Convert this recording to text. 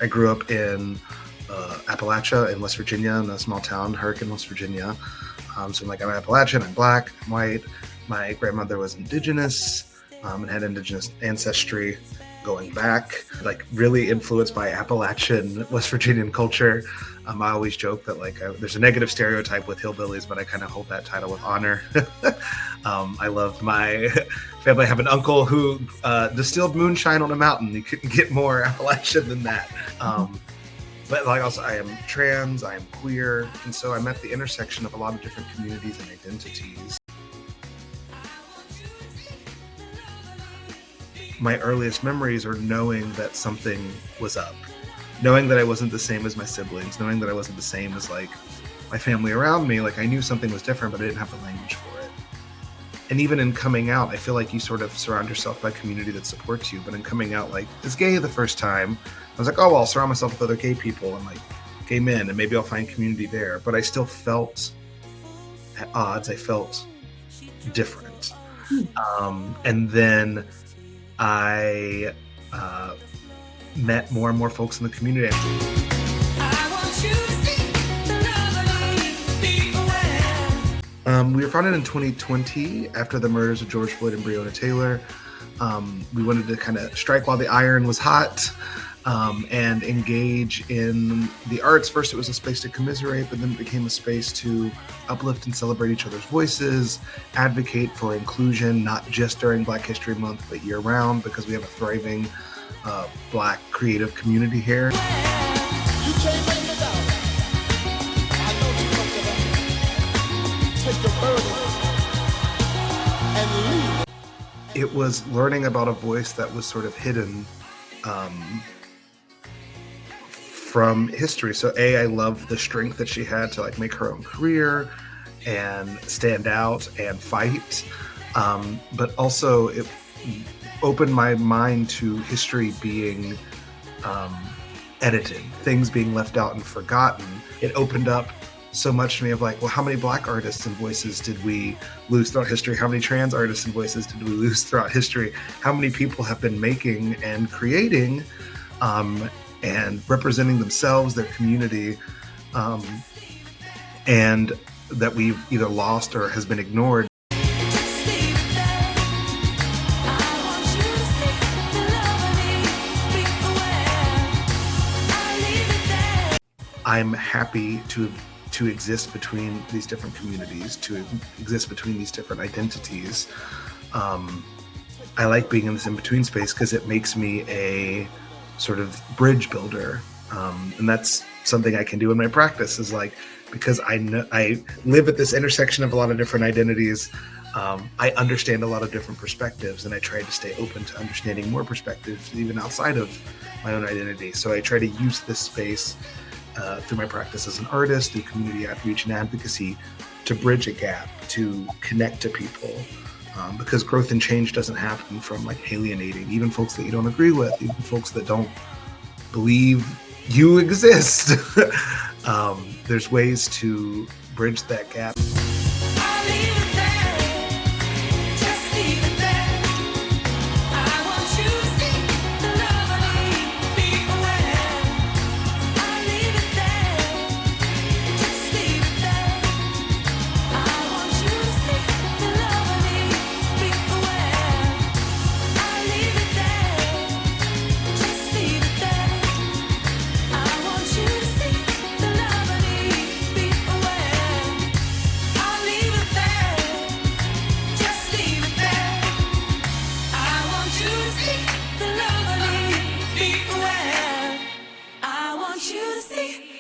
I grew up in Appalachia in West Virginia, in a small town, Hurricane, West Virginia. So like I'm Appalachian, I'm Black, I'm white. My grandmother was indigenous and had indigenous ancestry going back, like really influenced by Appalachian West Virginian culture. I always joke that like there's a negative stereotype with hillbillies, but I kind of hold that title with honor. I love my family. I have an uncle who distilled moonshine on a mountain. You couldn't get more Appalachian than that. But like also, I am trans, I am queer, and so I'm at the intersection of a lot of different communities and identities. My earliest memories are knowing that something was up, knowing that I wasn't the same as my siblings, knowing that I wasn't the same as like my family around me. Like I knew something was different, but I didn't have the language for it. And even in coming out, I feel like you sort of surround yourself by a community that supports you. But in coming out like as gay the first time, I was like, oh, well, I'll surround myself with other gay people and like gay men, and maybe I'll find community there. But I still felt at odds. I felt different. And then I met more and more folks in the community. We were founded in 2020 after the murders of George Floyd and Breonna Taylor. We wanted to kind of strike while the iron was hot and engage in the arts. First, it was a space to commiserate, but then it became a space to uplift and celebrate each other's voices, advocate for inclusion, not just during Black History Month, but year round, because we have a thriving Black creative community here. You can't make it out. I know you come to that. Take your burden and leave. It was learning about a voice that was sort of hidden from history. So I love the strength that she had to like make her own career and stand out and fight. But also it opened my mind to history being edited, things being left out and forgotten. It opened up so much to me of like, well, how many Black artists and voices did we lose throughout history? How many trans artists and voices did we lose throughout history? How many people have been making and creating and representing themselves, their community, and that we've either lost or has been ignored? I'm happy to exist between these different communities, to exist between these different identities. I like being in this in-between space because it makes me a sort of bridge builder. And that's something I can do in my practice is like, because I know I live at this intersection of a lot of different identities. I understand a lot of different perspectives, and I try to stay open to understanding more perspectives, even outside of my own identity. So I try to use this space through my practice as an artist, through community outreach and advocacy, to bridge a gap, to connect to people. Because growth and change doesn't happen from like alienating, even folks that you don't agree with, even folks that don't believe you exist. There's ways to bridge that gap. I want you to see